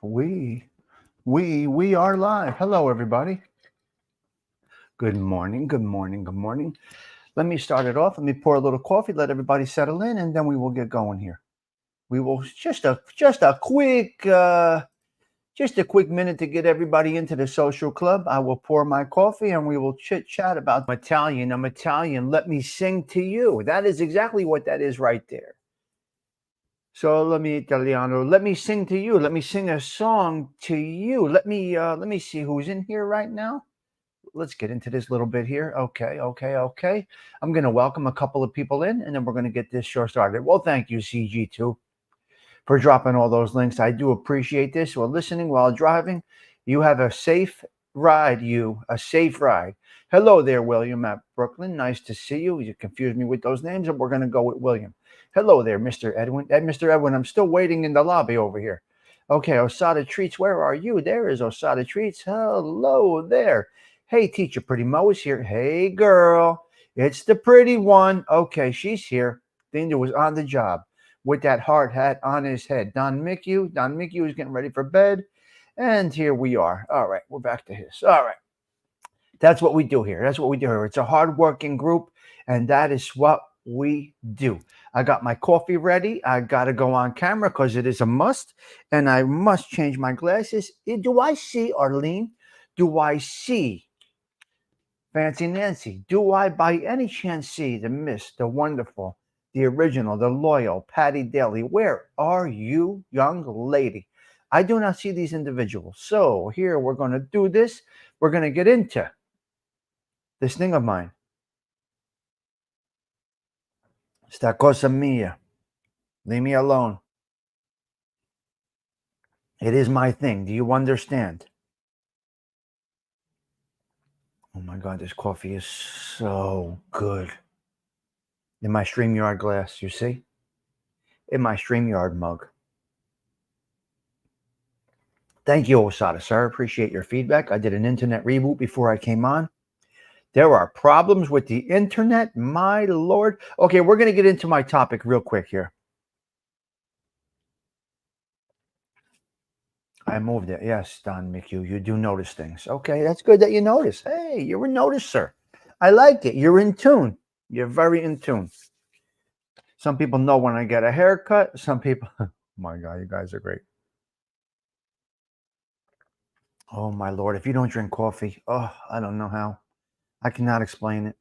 We we are live. Hello, everybody. Good morning. Good morning. Good morning. Let me start it off. Let me pour a little coffee. Let everybody settle in, and then we will get going here. We will just a quick minute to get everybody into the social club. I will pour my coffee, and we will chit chat about Italian. I'm Italian. Let me sing to you. That is exactly what that is right there. So let me Italiano. Let me sing to you. Let me sing a song to you. Let me see who's in here right now. Let's get into this little bit here. Okay. I'm gonna welcome a couple of people in, and then we're gonna get this show started. Well, thank you, CG2, for dropping all those links. I do appreciate this. While listening while driving, you have a safe ride. A safe ride. Hello there, William at Brooklyn. Nice to see you. You confused me with those names, and we're gonna go with William. Hello there, Mr. Edwin. Mr. Edwin, I'm still waiting in the lobby over here. Okay, Osada Treats, where are you? There is Osada Treats. Hello there. Hey, teacher, Pretty Mo is here. Hey, girl, it's the pretty one. Okay, she's here. Dinda was on the job with that hard hat on his head. Don Mickey is getting ready for bed. And here we are. All right, we're back to his. All right. That's what we do here. It's a hardworking group, and that is what we do. I got my coffee ready. I got to go on camera because it is a must, and I must change my glasses. Do I see Arlene? Do I see Fancy Nancy? Do I by any chance see the Miss, the wonderful, the original, the loyal Patty Daly? Where are you, young lady? I do not see these individuals. So here we're going to do this. We're going to get into this thing of mine. Sta cosa mia. Leave me alone. It is my thing. Do you understand? Oh my God, this coffee is so good. In my StreamYard glass, you see? In my StreamYard mug. Thank you, Osada, sir. Appreciate your feedback. I did an internet reboot before I came on. There are problems with the internet, my lord. Okay, we're going to get into my topic real quick here. I moved it. Yes, Don McHugh, you do notice things. Okay, that's good that you notice. Hey, you're a noticer. I like it. You're in tune. You're very in tune. Some people know when I get a haircut. Some people, oh my God, you guys are great. Oh my Lord, if you don't drink coffee, oh, I don't know how. I cannot explain it.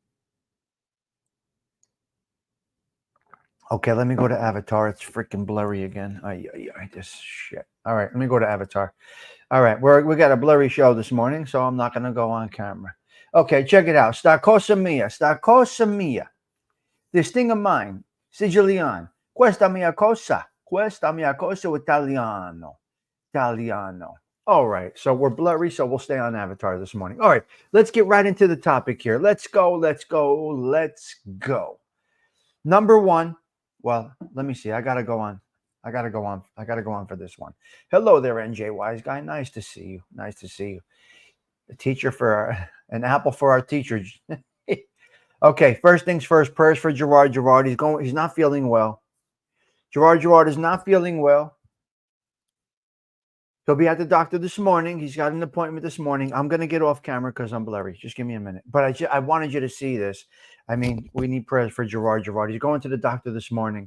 Okay, let me go to Avatar. It's freaking blurry again. This shit. All right, let me go to Avatar. All right, we got a blurry show this morning, so I'm not going to go on camera. Okay, check it out. Sta cosa mia. This thing of mine, Sicilian. Questa mia cosa Italiano. All right, so we're blurry, so we'll stay on Avatar this morning. All right, let's get right into the topic here. Let's go. Number one. Well, let me see. I got to go on for this one. Hello there, NJ Wise Guy. Nice to see you. A teacher an apple for our teachers. Okay, first things first, prayers for Gerard. He's not feeling well. Gerard is not feeling well. He'll be at the doctor this morning. He's got an appointment this morning. I'm going to get off camera because I'm blurry. Just give me a minute. But I wanted you to see this. I mean, we need prayers for Gerard. He's going to the doctor this morning.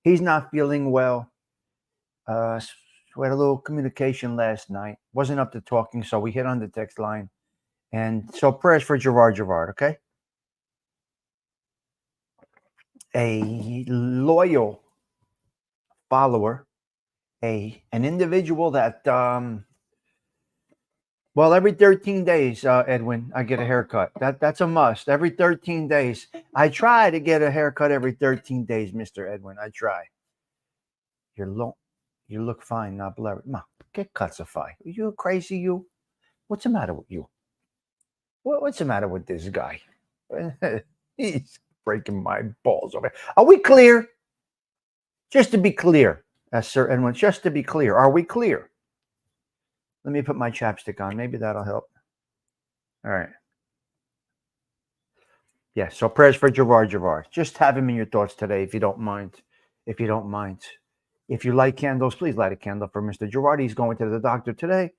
He's not feeling well. We had a little communication last night. Wasn't up to talking, so we hit on the text line. And so prayers for Gerard, okay? A loyal follower, an individual that, every 13 days, Edwin, I get a haircut. That's a must. Every 13 days. I try to get a haircut every 13 days, Mr. Edwin. I try. You look fine, not blurry. Ma, get cutsify. Are you crazy, you? What's the matter with you? What's the matter with this guy? He's breaking my balls over. Are we clear? Just to be clear, Sir Edwin, just to be clear, are we clear? Let me put my chapstick on. Maybe that'll help. All right. Yeah, so prayers for Gerard. Just have him in your thoughts today, if you don't mind. If you light candles, please light a candle for Mr. Girardi. He's going to the doctor today.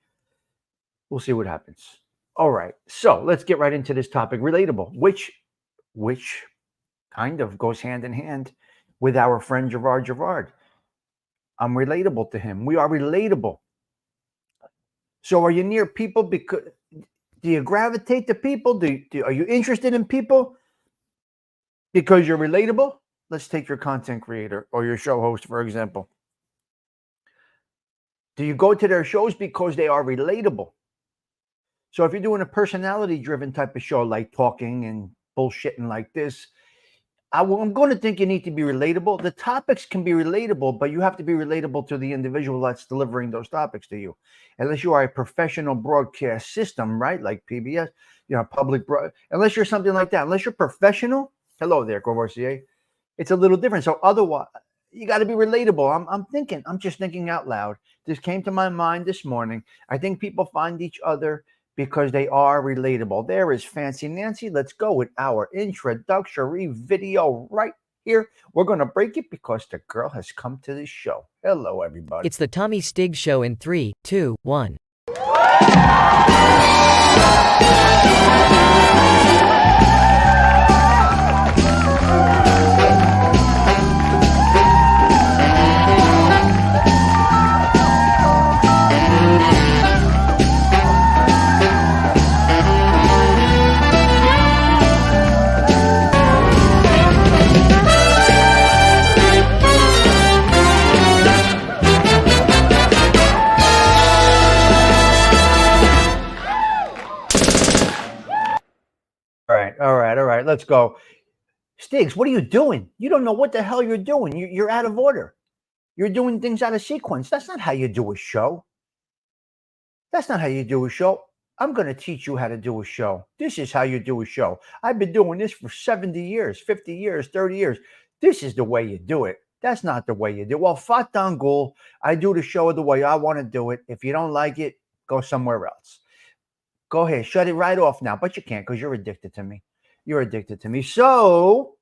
We'll see what happens. All right, so let's get right into this topic, relatable, which kind of goes hand in hand with our friend Gerard. I'm relatable to him. We are relatable. So are you near people? Because do you gravitate to people? Are you interested in people because you're relatable? Let's take your content creator or your show host, for example. Do you go to their shows because they are relatable? So if you're doing a personality driven type of show, like talking and bullshitting like this, I'm going to think you need to be relatable. The topics can be relatable, but you have to be relatable to the individual that's delivering those topics to you. Unless you are a professional broadcast system, right? Like PBS, unless you're something like that, unless you're professional, hello there, Courvoisier. It's a little different. So otherwise, you got to be relatable. I'm just thinking out loud. This came to my mind this morning. I think people find each other because they are relatable. There is Fancy Nancy. Let's go with our introductory video right here. We're going to break it because the girl has come to the show. Hello, everybody. It's the Tommy Stigs Show in 3, 2, 1. All right. Let's go. Stigs, what are you doing? You don't know what the hell you're doing. You're out of order. You're doing things out of sequence. That's not how you do a show. That's not how you do a show. I'm going to teach you how to do a show. This is how you do a show. I've been doing this for 70 years, 50 years, 30 years. This is the way you do it. That's not the way you do it. Well, Fat Dangul, I do the show the way I want to do it. If you don't like it, go somewhere else. Go ahead, shut it right off now. But you can't because you're addicted to me. You're addicted to me. So,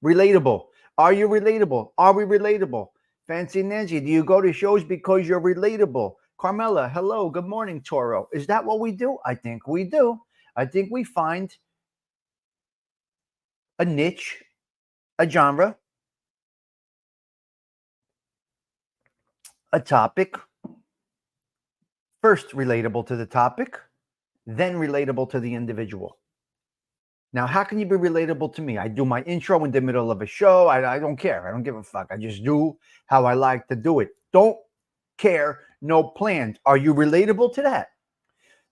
relatable. Are you relatable? Are we relatable? Fancy Nancy, do you go to shows because you're relatable? Carmela, hello, good morning, Toro. Is that what we do? I think we do. I think we find a niche, a genre, a topic. First, relatable to the topic, then relatable to the individual. Now, how can you be relatable to me? I do my intro in the middle of a show. I don't care. I don't give a fuck. I just do how I like to do it. Don't care, no plans. Are you relatable to that?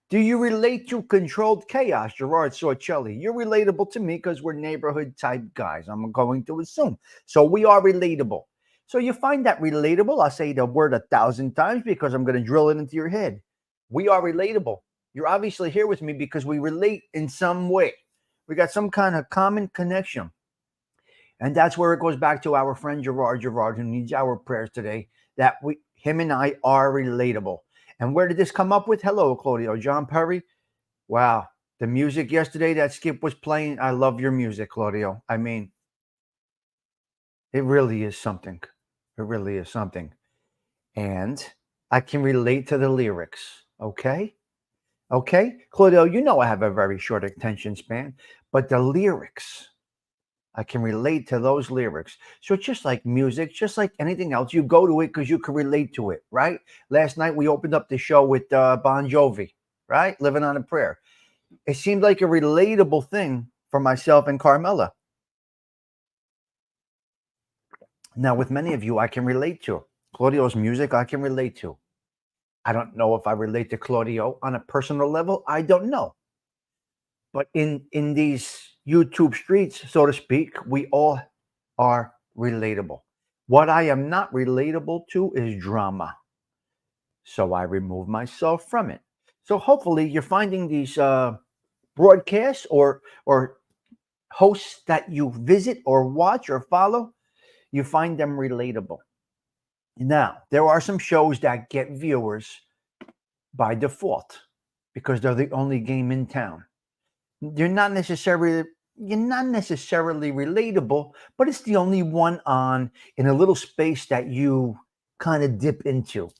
Do you relate to Controlled Chaos, Gerard Sorcelli? You're relatable to me because we're neighborhood type guys. I'm going to assume. So we are relatable. So you find that relatable. I'll say the word 1,000 times because I'm going to drill it into your head. We are relatable. You're obviously here with me because we relate in some way. We got some kind of common connection. And that's where it goes back to our friend Gerard, who needs our prayers today, that him and I are relatable. And where did this come up with? Hello, Claudio. John Perry. Wow. The music yesterday that Skip was playing, I love your music, Claudio. I mean, it really is something. It really is something. And I can relate to the lyrics. Okay? Okay? Claudio, you know I have a very short attention span, but the lyrics, I can relate to those lyrics. So it's just like music, just like anything else. You go to it because you can relate to it, right? Last night we opened up the show with Bon Jovi, right? Living on a Prayer. It seemed like a relatable thing for myself and Carmela. Now, with many of you, I can relate to. Claudio's music, I can relate to. I don't know if I relate to Claudio on a personal level. I don't know. But in these YouTube streets, so to speak, we all are relatable. What I am not relatable to is drama. So I remove myself from it. So hopefully you're finding these broadcasts or hosts that you visit or watch or follow, you find them relatable. Now, there are some shows that get viewers by default because they're the only game in town. You're not necessarily relatable, but it's the only one on in a little space that you kind of dip into.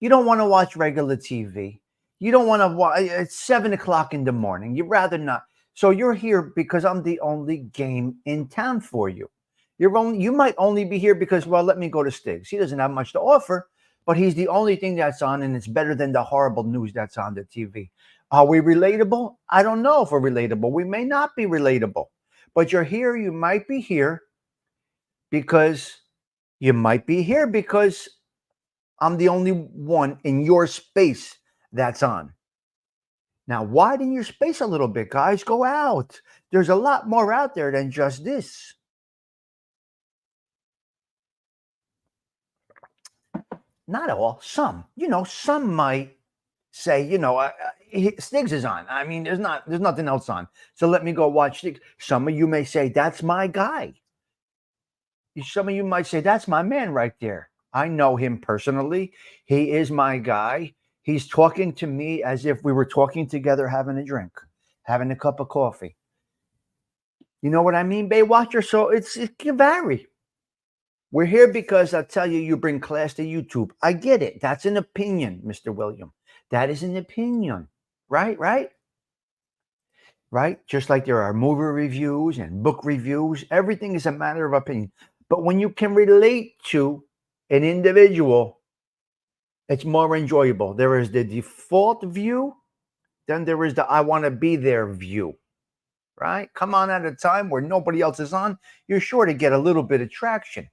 You don't want to watch regular TV. You don't want to watch. It's 7 o'clock in the morning. You'd rather not. So you're here because I'm the only game in town for you. You might only be here because, well, let me go to Stigs. He doesn't have much to offer, but he's the only thing that's on, and it's better than the horrible news that's on the TV. Are we relatable? I don't know if we're relatable. We may not be relatable, but you're here. You might be here because I'm the only one in your space that's on. Now, widen your space a little bit, guys. Go out. There's a lot more out there than just this. Not all. Some. Some might say, Stigs is on. I mean, there's nothing else on. So let me go watch Stigs. Some of you may say, that's my guy. Some of you might say, that's my man right there. I know him personally. He is my guy. He's talking to me as if we were talking together, having a drink, having a cup of coffee. You know what I mean, Bay Watcher? So it can vary. We're here because I tell you, you bring class to YouTube. I get it. That's an opinion, Mr. William. That is an opinion. Right? Just like there are movie reviews and book reviews. Everything is a matter of opinion. But when you can relate to an individual, it's more enjoyable. There is the default view, then there is the I want to be there view, right? Come on at a time where nobody else is on, you're sure to get a little bit of traction.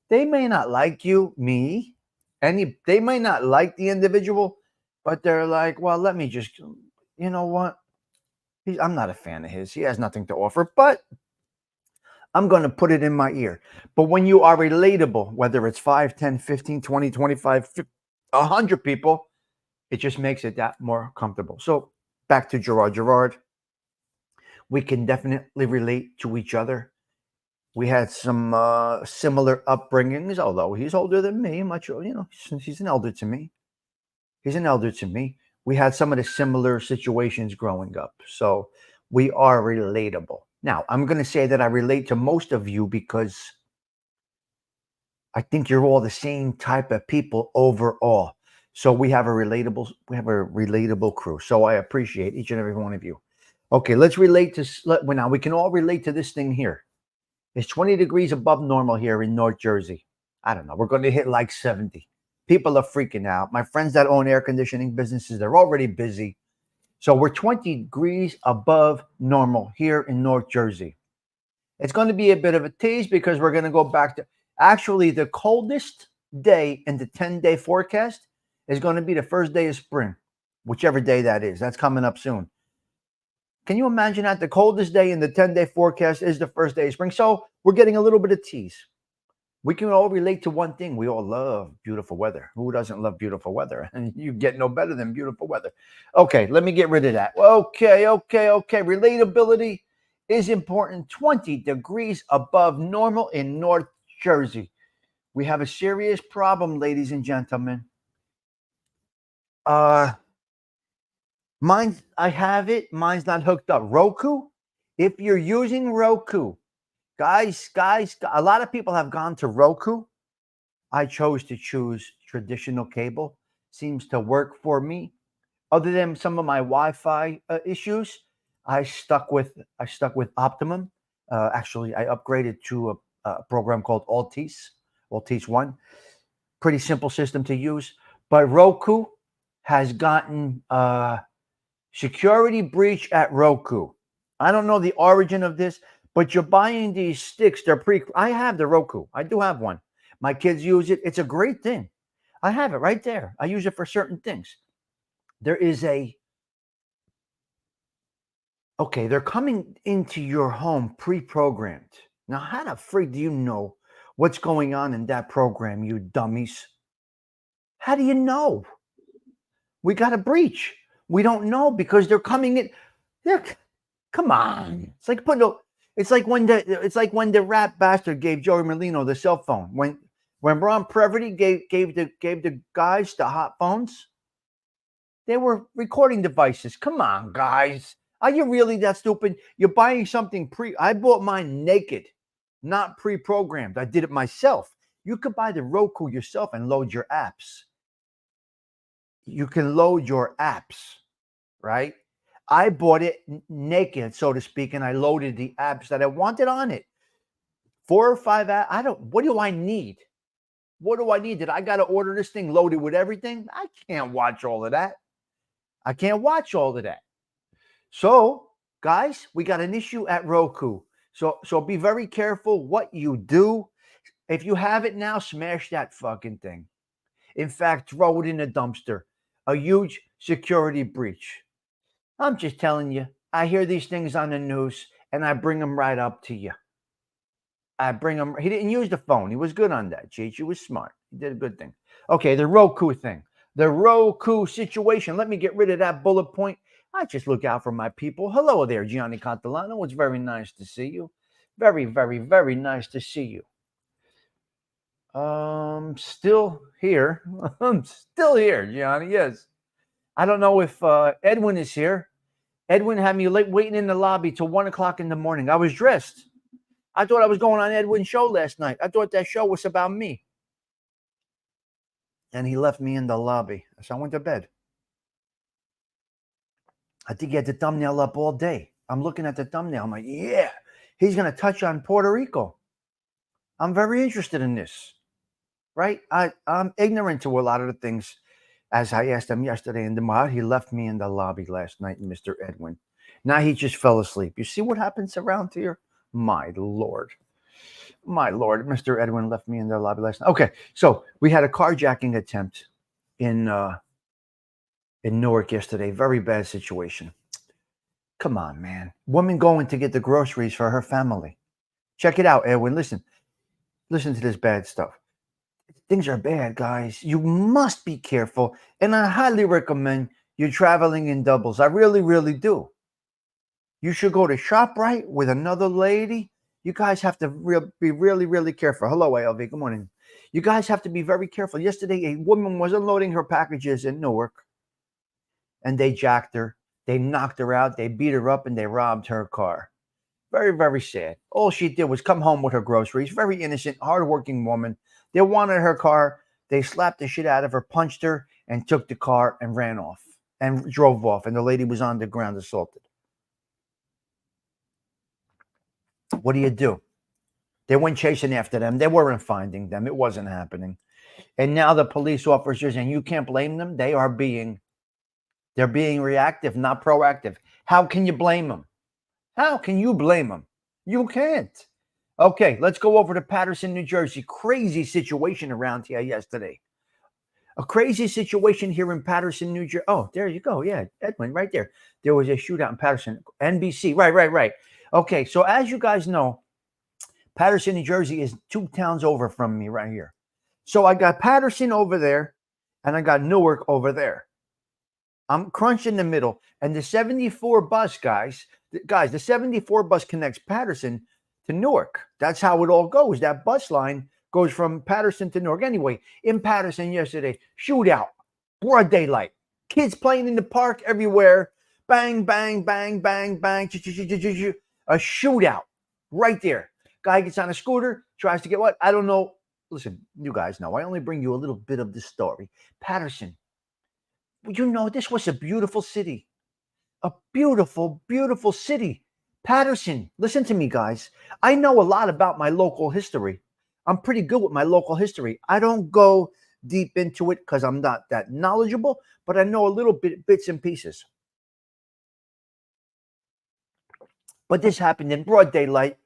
They may not like you, me, they may not like the individual, but they're like, well, let me just, you know what? I'm not a fan of his. He has nothing to offer, but I'm going to put it in my ear. But when you are relatable, whether it's 5, 10, 15, 20, 25, 100 people, it just makes it that more comfortable. So back to Gerard. We can definitely relate to each other. We had some similar upbringings, although he's older than me, much, he's an elder to me. We had some of the similar situations growing up. So we are relatable. Now, I'm going to say that I relate to most of you because I think you're all the same type of people overall. So we have a relatable crew. So I appreciate each and every one of you. Okay, let's relate to now. We can all relate to this thing here. It's 20 degrees above normal here in North Jersey. I don't know. We're going to hit like 70. People are freaking out. My friends that own air conditioning businesses, they're already busy. So we're 20 degrees above normal here in North Jersey. It's going to be a bit of a tease because we're going to go back to actually the coldest day in the 10-day forecast is going to be the first day of spring, whichever day that is. That's coming up soon. Can you imagine that? The coldest day in the 10-day forecast is the first day of spring. So we're getting a little bit of tease. We can all relate to one thing. We all love beautiful weather. Who doesn't love beautiful weather? And you get no better than beautiful weather. Okay, let me get rid of that. Okay. Relatability is important. 20 degrees above normal in North Jersey. We have a serious problem, ladies and gentlemen. I have it. Mine's not hooked up. Roku. If you're using Roku, guys, a lot of people have gone to Roku. I chose to choose traditional cable. Seems to work for me. Other than some of my Wi-Fi issues, I stuck with Optimum. Actually, I upgraded to a program called Altice 1. Pretty simple system to use. But Roku has gotten security breach at Roku. I don't know the origin of this, but you're buying these sticks. I have the Roku. I do have one. My kids use it. It's a great thing. I have it right there. I use it for certain things. There is they're coming into your home pre-programmed. Now, how the freak do you know what's going on in that program, you dummies? How do you know? We got a breach. We don't know because they're coming in. Come on. It's like when the rat bastard gave Joey Merlino the cell phone. When Ron Previty gave the guys the hot phones, they were recording devices. Come on, guys. Are you really that stupid? You're buying something I bought mine naked, not pre-programmed. I did it myself. You could buy the Roku yourself and load your apps. You can load your apps, right? I bought it naked, so to speak, and I loaded the apps that I wanted on it. 4 or 5 apps. What do I need? What do I need? Did I got to order this thing loaded with everything? I can't watch all of that. I can't watch all of that. So, guys, we got an issue at Roku. So be very careful what you do. If you have it now, smash that fucking thing. In fact, throw it in a dumpster. A huge security breach. I'm just telling you, I hear these things on the news and I bring them right up to you. He didn't use the phone. He was good on that, Cheech. He was smart. He did a good thing. Okay, the Roku thing. The Roku situation. Let me get rid of that bullet point. I just look out for my people. Hello there, Gianni Catalano. It's very nice to see you. Very, very, very nice to see you. Still here. I'm still here, Gianni. Yes. I don't know if Edwin is here. Edwin had me waiting in the lobby till 1 o'clock in the morning. I was dressed. I thought I was going on Edwin's show last night. I thought that show was about me. And he left me in the lobby. So I went to bed. I think he had the thumbnail up all day. I'm looking at the thumbnail. I'm like, yeah, he's going to touch on Puerto Rico. I'm very interested in this. Right? I'm ignorant to a lot of the things. As I asked him yesterday in the mod, he left me in the lobby last night, Mr. Edwin. Now he just fell asleep. You see what happens around here? My Lord. My Lord, Mr. Edwin left me in the lobby last night. Okay, so we had a carjacking attempt in Newark yesterday. Very bad situation. Come on, man. Woman going to get the groceries for her family. Check it out, Edwin. Listen to this bad stuff. Things are bad, guys. You must be careful. And I highly recommend you traveling in doubles. I really, really do. You should go to ShopRite with another lady. You guys have to be really, really careful. Hello, ALV. Good morning. You guys have to be very careful. Yesterday, a woman was unloading her packages in Newark, and they jacked her. They knocked her out. They beat her up, and they robbed her car. Very, very sad. All she did was come home with her groceries. Very innocent, hardworking woman. They wanted her car. They slapped the shit out of her, punched her, and took the car and ran off and drove off. And the lady was on the ground assaulted. What do? They went chasing after them. They weren't finding them. It wasn't happening. And now the police officers, and you can't blame them. They're being reactive, not proactive. How can you blame them? How can you blame them? You can't. Okay, let's go over to Paterson, New Jersey. Crazy situation around here yesterday. A crazy situation here in Paterson, New Jersey. Oh, there you go. Yeah, Edwin, right there. There was a shootout in Paterson. NBC. Right. Okay, so as you guys know, Paterson, New Jersey is 2 towns over from me right here. So I got Paterson over there, and I got Newark over there. I'm crunched in the middle. And the 74 bus, guys, the 74 bus connects Paterson to Newark. That's how it all goes. That bus line goes from Paterson to Newark. Anyway, in Paterson yesterday, shootout, broad daylight. Kids playing in the park everywhere. Bang, bang, bang, bang, bang. A shootout right there. Guy gets on a scooter, tries to get what? I don't know. Listen, you guys know. I only bring you a little bit of the story. Paterson. You know, this was a beautiful city. A beautiful, beautiful city. Paterson. Listen to me, guys. I know a lot about my local history. I'm pretty good with my local history. I don't go deep into it because I'm not that knowledgeable, but I know a little bits and pieces. But this happened in broad daylight.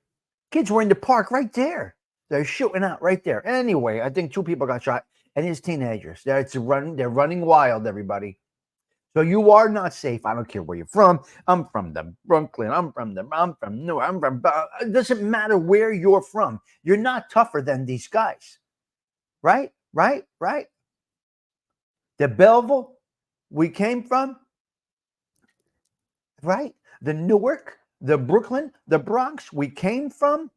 Kids were in the park right there. They're shooting out right there. Anyway, I think 2 people got shot, and it's teenagers. They're running wild, everybody. So you are not safe. I don't care where you're from. I'm from the Brooklyn. I'm from Newark. It doesn't matter where you're from. You're not tougher than these guys. Right? The Belleville we came from, right? The Newark, the Brooklyn, the Bronx we came from.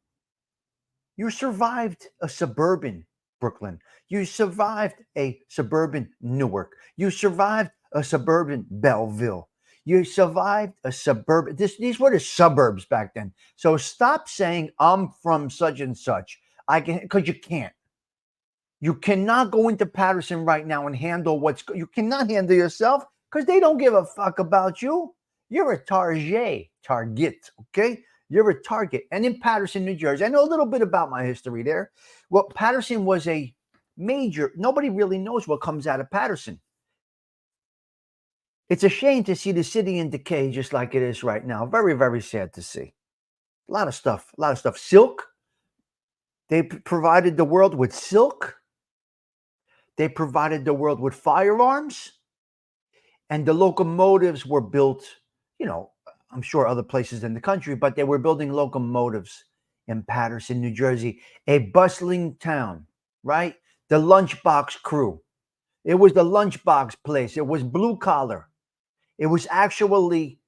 You survived a suburban Brooklyn. You survived a suburban Newark. You survived a suburban Belleville. You survived a suburban. These were the suburbs back then. So stop saying I'm from such and such. I can, because you can't. You cannot go into Patterson right now and handle you cannot handle yourself because they don't give a fuck about you. You're a target, okay? You're a target. And in Patterson, New Jersey, I know a little bit about my history there. Well, Patterson was a major, nobody really knows what comes out of Patterson. It's a shame to see the city in decay just like it is right now. Very, very sad to see. A lot of stuff, a lot of stuff. Silk, they provided the world with silk. They provided the world with firearms, and the locomotives were built, I'm sure other places in the country, but they were building locomotives in Patterson, New Jersey, a bustling town, right? The lunchbox crew. It was the lunchbox place. It was blue collar. It was actually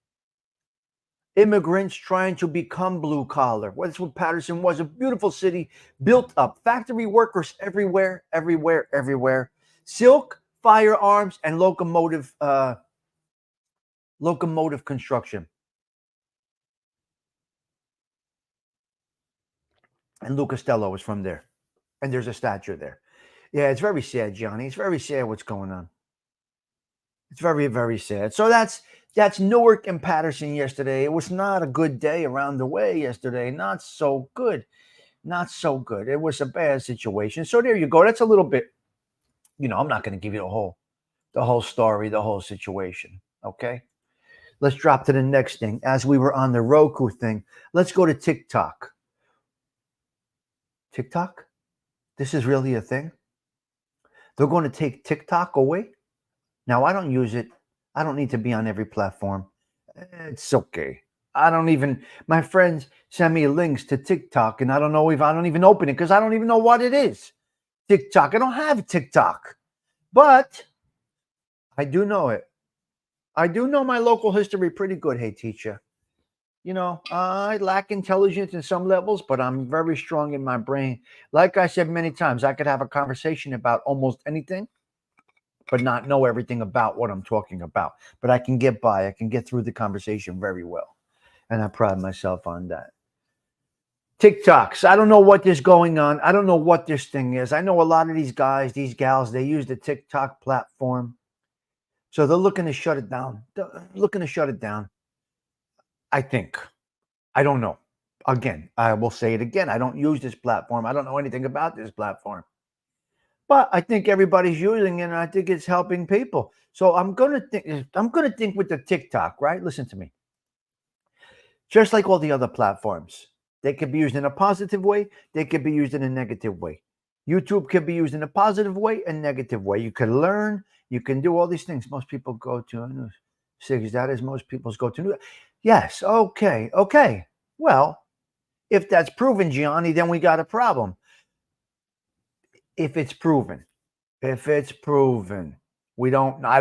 immigrants trying to become blue collar. That's what Patterson was, a beautiful city built up. Factory workers everywhere, everywhere, everywhere. Silk, firearms, and locomotive construction. And Lou Costello was from there. And there's a statue there. Yeah, it's very sad, Johnny. It's very sad what's going on. It's very, very sad. So that's Newark and Patterson yesterday. It was not a good day around the way yesterday. Not so good. Not so good. It was a bad situation. So there you go. That's a little bit, I'm not going to give you the whole story, the whole situation. Okay. Let's drop to the next thing. As we were on the Roku thing, let's go to TikTok. TikTok? This is really a thing? They're going to take TikTok away? Now, I don't use it. I don't need to be on every platform. It's okay. My friends send me links to TikTok, and I don't even open it because I don't even know what it is. TikTok. I don't have TikTok, but I do know it. I do know my local history pretty good. Hey, teacher. I lack intelligence in some levels, but I'm very strong in my brain. Like I said many times, I could have a conversation about almost anything, but not know everything about what I'm talking about. But I can get by. I can get through the conversation very well. And I pride myself on that. TikToks. I don't know what is going on. I don't know what this thing is. I know a lot of these guys, these gals, they use the TikTok platform. So they're looking to shut it down. I think. I don't know. Again, I will say it again. I don't use this platform. I don't know anything about this platform. But I think everybody's using it, and I think it's helping people. So I'm gonna think with the TikTok, right? Listen to me. Just like all the other platforms, they could be used in a positive way. They could be used in a negative way. YouTube can be used in a positive way and negative way. You can learn. You can do all these things. Most people go to Stigs. That is most people's go-to. Yes. Okay. Well, if that's proven, Gianni, then we got a problem. If it's proven, I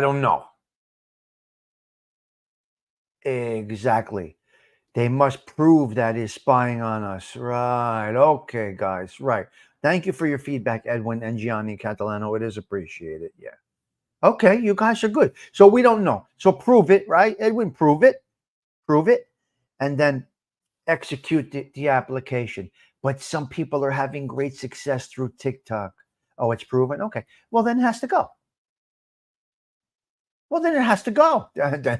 don't know. Exactly. They must prove that is spying on us. Right. Okay, guys. Right. Thank you for your feedback, Edwin and Gianni Catalano. It is appreciated. Yeah. Okay, you guys are good. So we don't know. So prove it, right? Edwin, prove it. And then execute the application. But some people are having great success through TikTok. Oh, it's proven? Okay. Well, then it has to go.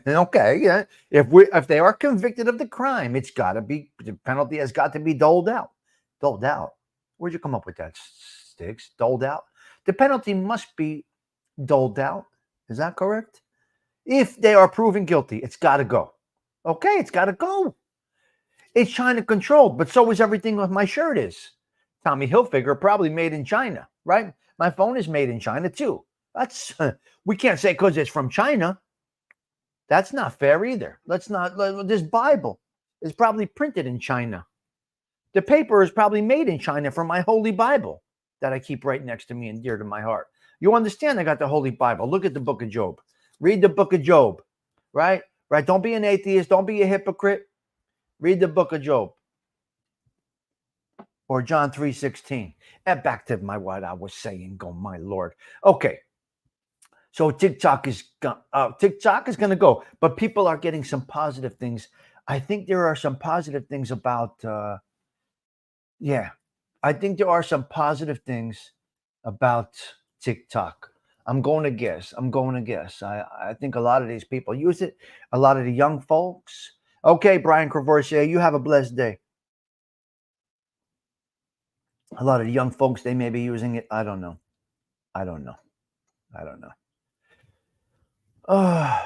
Okay. Yeah. If they are convicted of the crime, the penalty has got to be doled out. Where'd you come up with that, Stigs? Doled out? The penalty must be doled out. Is that correct? If they are proven guilty, it's got to go. Okay, it's got to go. It's China controlled, but so is everything with my shirt is. Tommy Hilfiger, probably made in China, right? My phone is made in China too. We can't say because it's from China. That's not fair either. This Bible is probably printed in China. The paper is probably made in China from my Holy Bible that I keep right next to me and dear to my heart. You understand? I got the Holy Bible. Look at the book of Job. Read the book of Job, right? Right. Don't be an atheist. Don't be a hypocrite. Read the book of Job. Or John 3:16. And back to what I was saying. Go, my Lord. Okay. So TikTok is going to go, but people are getting some positive things. I think there are some positive things about. I think there are some positive things about TikTok? I'm going to guess. I think a lot of these people use it. A lot of the young folks. Okay, Brian Crevorsier, you have a blessed day. A lot of the young folks, they may be using it. I don't know. Oh,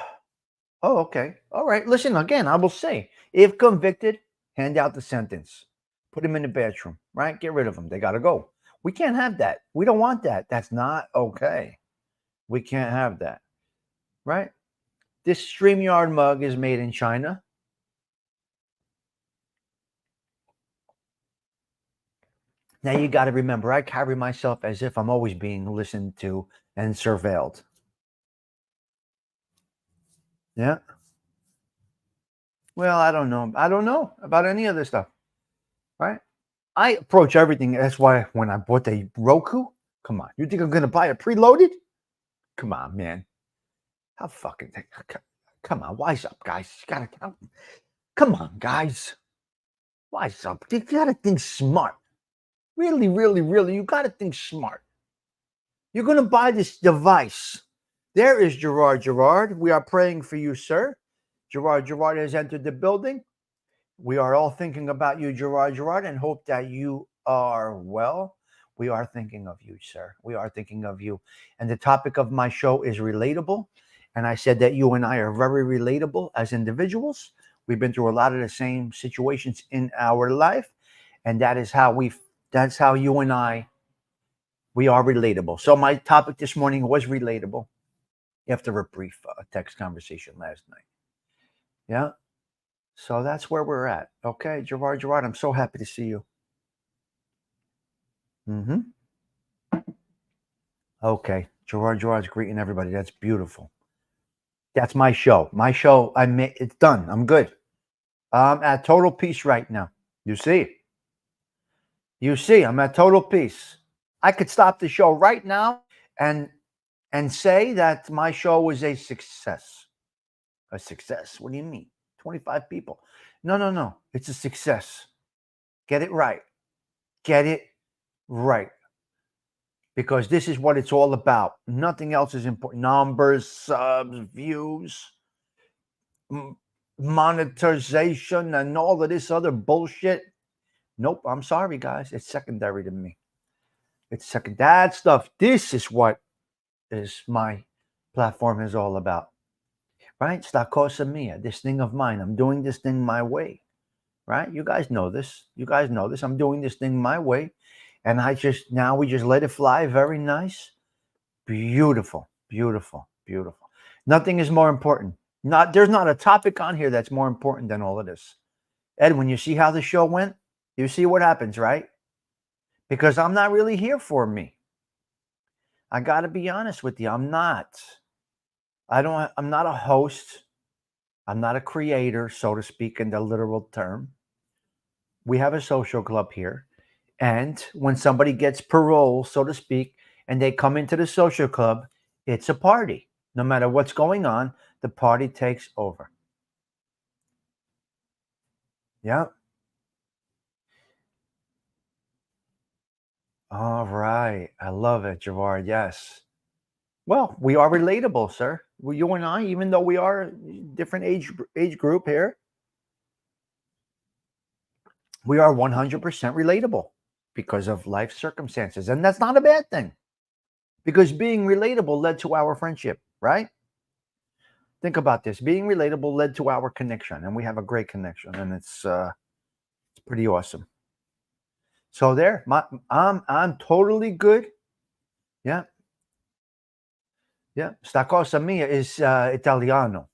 okay. All right. Listen, again, I will say, if convicted, hand out the sentence. Put him in the bathroom, right? Get rid of him. They got to go. We can't have that. We don't want that. That's not okay. We can't have that, right? This StreamYard mug is made in China. Now you got to remember, I carry myself as if I'm always being listened to and surveilled. Yeah. Well, I don't know. I don't know about any of this stuff, right? I approach everything. That's why when I bought the Roku, come on, you think I'm gonna buy it preloaded? Come on, man. How fucking come on, wise up, guys. You gotta come on, guys. Wise up. You gotta think smart. Really, really, really, you gotta think smart. You're gonna buy this device. There is Gerard. Gerard, we are praying for you, sir. Gerard has entered the building. We are all thinking about you, Gerard, and hope that you are well. We are thinking of you, sir. We are thinking of you. And the topic of my show is relatable. And I said that you and I are very relatable as individuals. We've been through a lot of the same situations in our life. And that's how you and I, we are relatable. So my topic this morning was relatable after a brief text conversation last night. Yeah. So that's where we're at. Okay, Gerard, I'm so happy to see you. Okay, Gerard's greeting everybody. That's beautiful. That's my show. It's done. I'm good. I'm at total peace right now. You see, I'm at total peace. I could stop the show right now and say that my show was a success. A success? What do you mean? 25 people? No. It's a success. Get it right. Because this is what it's all about. Nothing else is important. Numbers, subs, views, monetization, and all of this other bullshit. Nope, I'm sorry, guys. It's secondary to me. That stuff. This is what is my platform is all about. Right? Sta cosa mia, this thing of mine. I'm doing this thing my way. Right? You guys know this. I'm doing this thing my way. And we just let it fly. Very nice. Beautiful. Nothing is more important. There's not a topic on here that's more important than all of this. Ed, when you see how the show went, you see what happens, right? Because I'm not really here for me. I got to be honest with you. I'm not a host. I'm not a creator, so to speak, in the literal term. We have a social club here. And when somebody gets parole, so to speak, and they come into the social club, it's a party. No matter what's going on, the party takes over. Yeah. All right. I love it, Gerard. Yes. Well, we are relatable, sir. You and I, even though we are different age group here, we are 100% relatable because of life circumstances. And that's not a bad thing. Because being relatable led to our friendship, right? Think about this. Being relatable led to our connection, and we have a great connection, and it's pretty awesome. So there, I'm totally good. Yeah. Sta cosa mia is Italiano,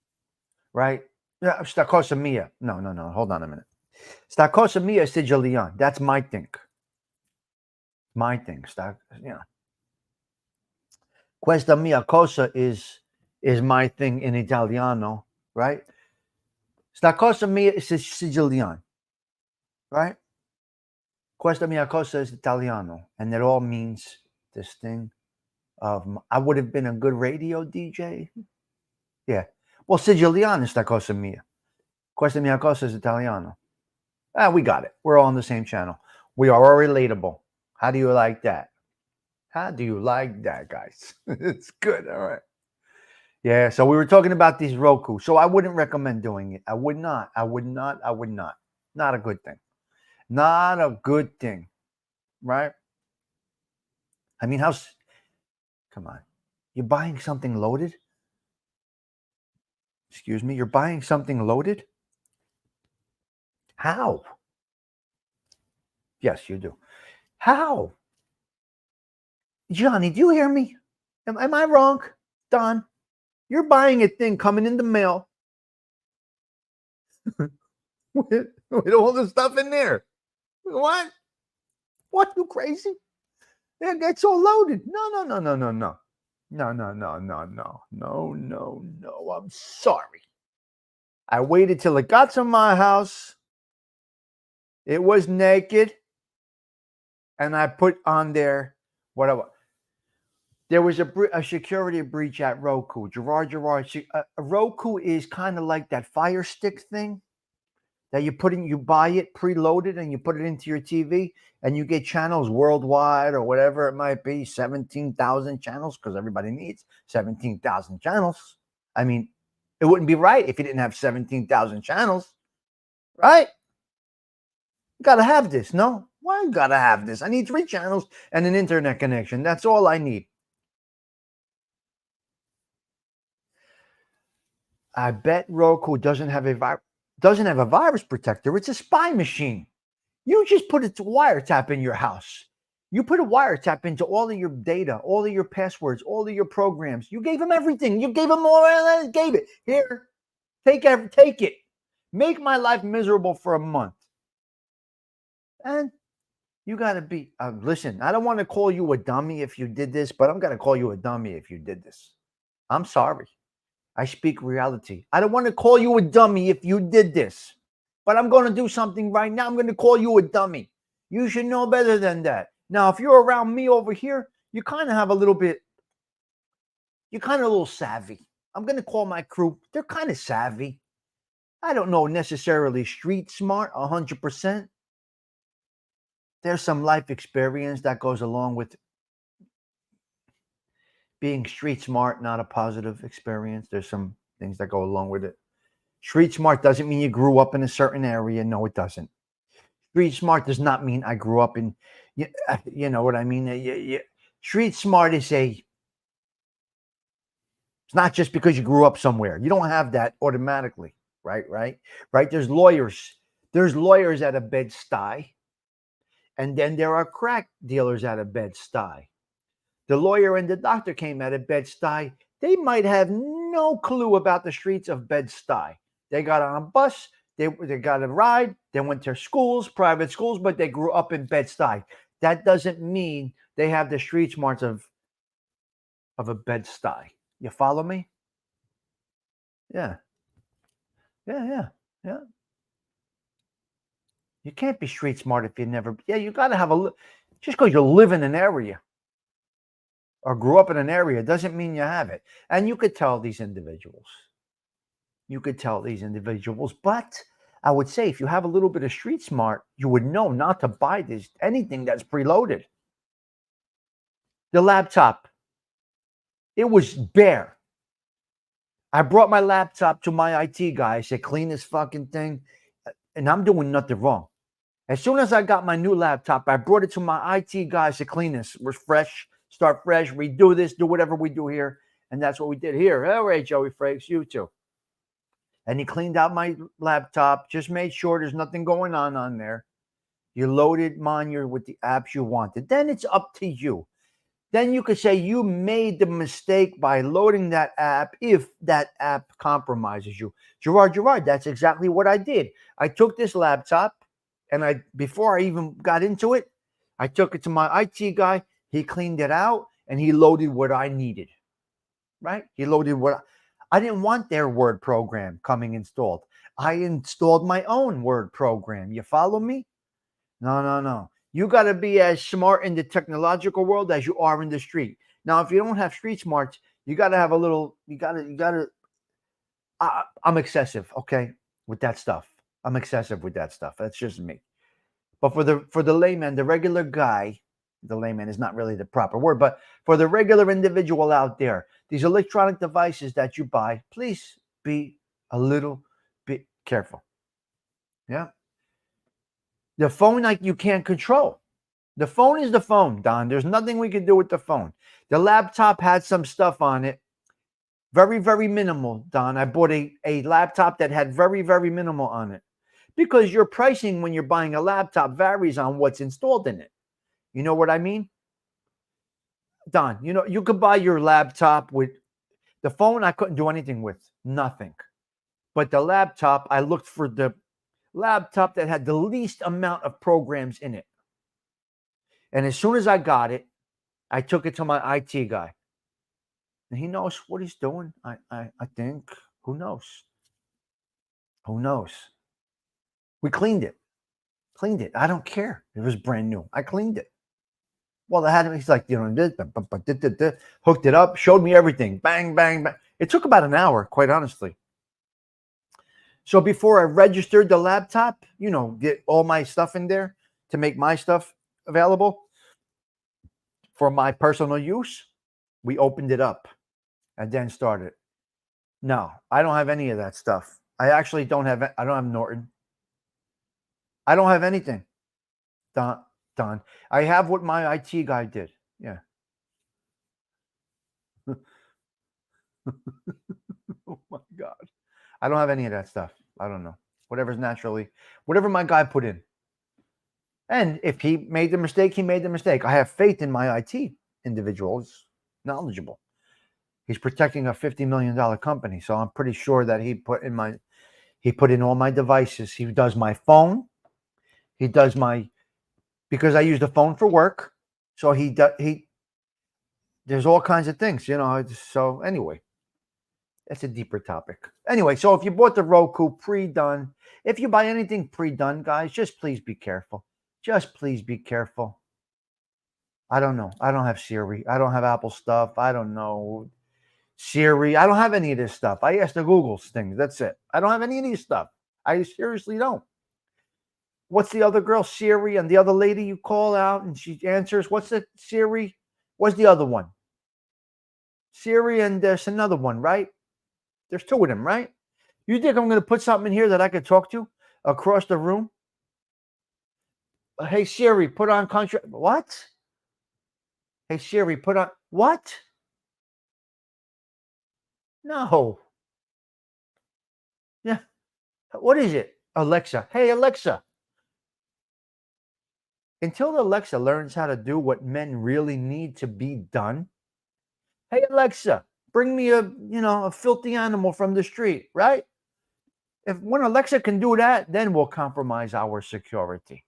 right? Yeah, sta cosa mia. No. Hold on a minute. Sta cosa mia is Sicilian. That's my thing. Questa mia cosa is my thing in Italiano, right? Sta cosa mia is Sicilian, right? Questa mia cosa is Italiano, and it all means this thing of I would have been a good radio DJ. Yeah. Well, Siciliano sta cosa mia. Questa mia cosa is Italiano. We got it. We're all on the same channel. We are all relatable. How do you like that? How do you like that, guys? It's good. All right. Yeah. So we were talking about these Roku. So I wouldn't recommend doing it. I would not. I would not. I would not. Not a good thing. Not a good thing. Right? I mean, come on. You're buying something loaded? Excuse me. You're buying something loaded? How? Yes, you do. How? Johnny, do you hear me? Am I wrong? Don, you're buying a thing coming in the mail with all the stuff in there. What? What? You crazy? It gets all loaded. No, no, no, no, no, no. No, no, no, no, no. No, no, no. I'm sorry. I waited till it got to my house. It was naked. And I put on there whatever. There was a security breach at Roku. Gerard, Roku is kind of like that Fire Stick thing that you buy it preloaded and you put it into your TV and you get channels worldwide or whatever it might be, 17,000 channels, because everybody needs 17,000 channels. I mean, it wouldn't be right if you didn't have 17,000 channels, right? You gotta have this, no? Why gotta have this? I need 3 channels and an internet connection. That's all I need. I bet Roku doesn't have a virus protector. It's a spy machine. You just put a wiretap in your house. You put a wiretap into all of your data, all of your passwords, all of your programs. You gave them everything. You gave them all. Gave it here. Take it. Make my life miserable for a month. And you got to be. Listen, I don't want to call you a dummy if you did this, but I'm going to call you a dummy if you did this. I'm sorry. I speak reality. I don't want to call you a dummy if you did this, but I'm going to do something right now. I'm going to call you a dummy. You should know better than that. Now, if you're around me over here, you kind of have a little bit, you're kind of a little savvy. I'm going to call my crew. They're kind of savvy. I don't know necessarily street smart 100%. There's some life experience that goes along with being street smart, not a positive experience. There's some things that go along with it. Street smart doesn't mean you grew up in a certain area. No, it doesn't. Street smart does not mean I grew up in, you know what I mean? Street smart is it's not just because you grew up somewhere. You don't have that automatically, right? There's lawyers. There's lawyers at a Bed-Stuy, and then there are crack dealers at a Bed-Stuy. The lawyer and the doctor came out of Bed-Stuy. They might have no clue about the streets of Bed-Stuy. They got on a bus. They got a ride. They went to schools, private schools, but they grew up in Bed-Stuy. That doesn't mean they have the street smarts of a Bed-Stuy. You follow me? Yeah. You can't be street smart if you never. Yeah, you got to have just because you live in an area or grew up in an area doesn't mean you have it. And you could tell these individuals. But I would say if you have a little bit of street smart, you would know not to buy anything that's preloaded. The laptop, it was bare. I brought my laptop to my IT guy. I said, clean this fucking thing. And I'm doing nothing wrong. As soon as I got my new laptop, I brought it to my IT guy. I said, clean this. We're fresh. Start fresh. Redo this. Do whatever we do here. And that's what we did here. All right, Joey Frakes, you too. And he cleaned out my laptop. Just made sure there's nothing going on there. You loaded Monyer with the apps you wanted. Then it's up to you. Then you could say you made the mistake by loading that app if that app compromises you. Gerard, that's exactly what I did. I took this laptop and before I even got into it, I took it to my IT guy. He cleaned it out and he loaded what I needed, right? He loaded I didn't want their Word program coming installed. I installed my own Word program. You follow me? No. You got to be as smart in the technological world as you are in the street. Now, if you don't have street smarts, you got to have a little, I'm excessive, okay, with that stuff. I'm excessive with that stuff. That's just me. But for the layman, the regular guy, The layman is not really the proper word, but for the regular individual out there, these electronic devices that you buy, please be a little bit careful. Yeah. The phone, like, you can't control. The phone is the phone, Don. There's nothing we can do with the phone. The laptop had some stuff on it. Very, very minimal, Don. I bought a laptop that had very, very minimal on it. Because your pricing when you're buying a laptop varies on what's installed in it. You know what I mean? Don, you could buy your laptop with the phone. I couldn't do anything with. Nothing. But the laptop, I looked for the laptop that had the least amount of programs in it. And as soon as I got it, I took it to my IT guy. And he knows what he's doing. I think. Who knows? Who knows? We cleaned it. Cleaned it. I don't care. It was brand new. I cleaned it. Well, he's like, hooked it up, showed me everything. Bang, bang, bang. It took about an hour, quite honestly. So before I registered the laptop, get all my stuff in there to make my stuff available for my personal use, we opened it up and then started. No, I don't have any of that stuff. I don't have Norton. I don't have anything. Don. I have what my IT guy did. Yeah. Oh my God. I don't have any of that stuff. I don't know. Whatever my guy put in. And if he made the mistake, he made the mistake. I have faith in my IT individual. He's knowledgeable. He's protecting a $50 million company. So I'm pretty sure that he put in all my devices. He does my phone. He does because I use the phone for work. So there's all kinds of things, So anyway, that's a deeper topic. Anyway, so if you bought the Roku pre-done, if you buy anything pre-done, guys, just please be careful. Just please be careful. I don't know. I don't have Siri. I don't have Apple stuff. I don't know Siri. I don't have any of this stuff. I asked the Google things. That's it. I don't have any of these stuff. I seriously don't. What's the other girl, Siri, and the other lady you call out and she answers? What's the Siri? What's the other one? Siri, and there's another one, right? There's two of them, right? You think I'm going to put something in here that I could talk to across the room? Hey, Siri, put on country. What? Hey, Siri, put on what? No. Yeah. What is it? Alexa. Hey, Alexa. Until Alexa learns how to do what men really need to be done. Hey, Alexa, bring me a filthy animal from the street, right? When Alexa can do that, then we'll compromise our security.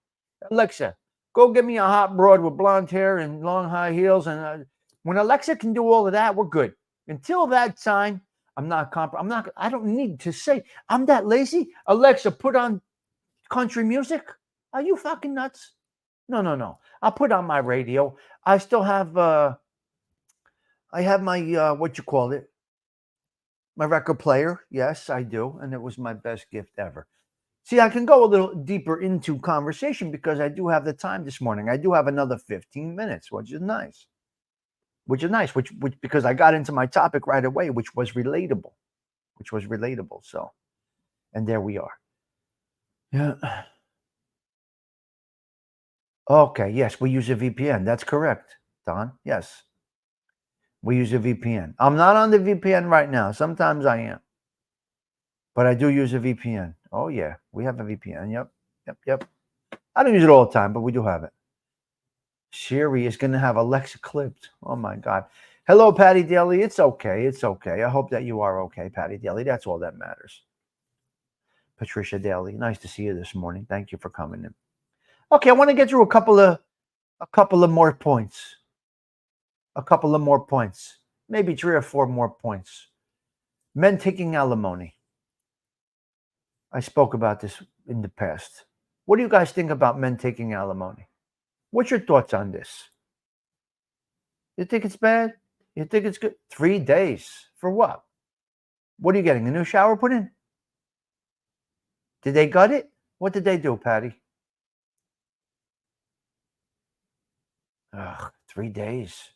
Alexa, go get me a hot broad with blonde hair and long high heels. And when Alexa can do all of that, we're good. Until that time, I don't need to say, I'm that lazy. Alexa, put on country music. Are you fucking nuts? No. I'll put on my radio. I still have, I have my, my record player. Yes, I do. And it was my best gift ever. See, I can go a little deeper into conversation because I do have the time this morning. I do have another 15 minutes, which is nice. Which because I got into my topic right away, which was relatable. So, and there we are. Yeah. Okay. Yes, we use a VPN. That's correct, Don. Yes. We use a VPN. I'm not on the VPN right now. Sometimes I am. But I do use a VPN. Oh, yeah. We have a VPN. Yep. I don't use it all the time, but we do have it. Siri is going to have Alexa clipped. Oh, my God. Hello, Patty Daly. It's okay. I hope that you are okay, Patty Daly. That's all that matters. Patricia Daly, nice to see you this morning. Thank you for coming in. Okay, I want to get through a couple of more points. Maybe 3 or 4 more points. Men taking alimony. I spoke about this in the past. What do you guys think about men taking alimony? What's your thoughts on this? You think it's bad? You think it's good? 3 days. For what? What are you getting? A new shower put in? Did they gut it? What did they do, Patty? Ugh, 3 days.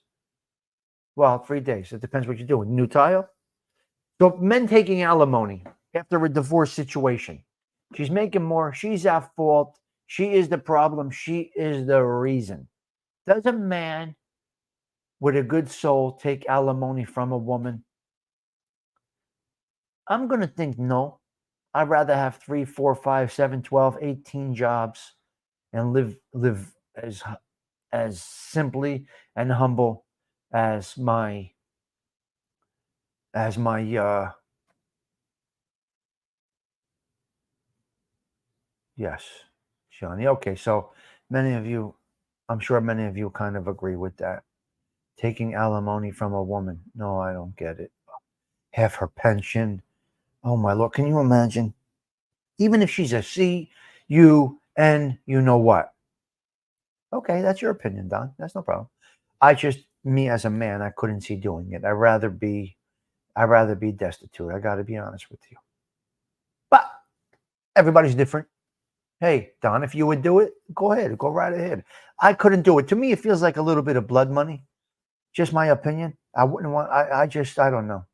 Well, 3 days. It depends what you're doing. New tile? So men taking alimony after a divorce situation. She's making more. She's at fault. She is the problem. She is the reason. Does a man with a good soul take alimony from a woman? I'm going to think no. I'd rather have 3, 4, 5, 7, 12, 18 jobs and live as simply and humble as my yes, Johnny. Okay, so many of you, I'm sure many of you kind of agree with that. Taking alimony from a woman. No, I don't get it. Half her pension. Oh my Lord, can you imagine? Even if she's a C-U-N, you know what? Okay, that's your opinion, Don. That's no problem. Me as a man, I couldn't see doing it. I'd rather be destitute. I got to be honest with you. But everybody's different. Hey, Don, if you would do it, go ahead. Go right ahead. I couldn't do it. To me, it feels like a little bit of blood money. Just my opinion. I wouldn't want. I don't know.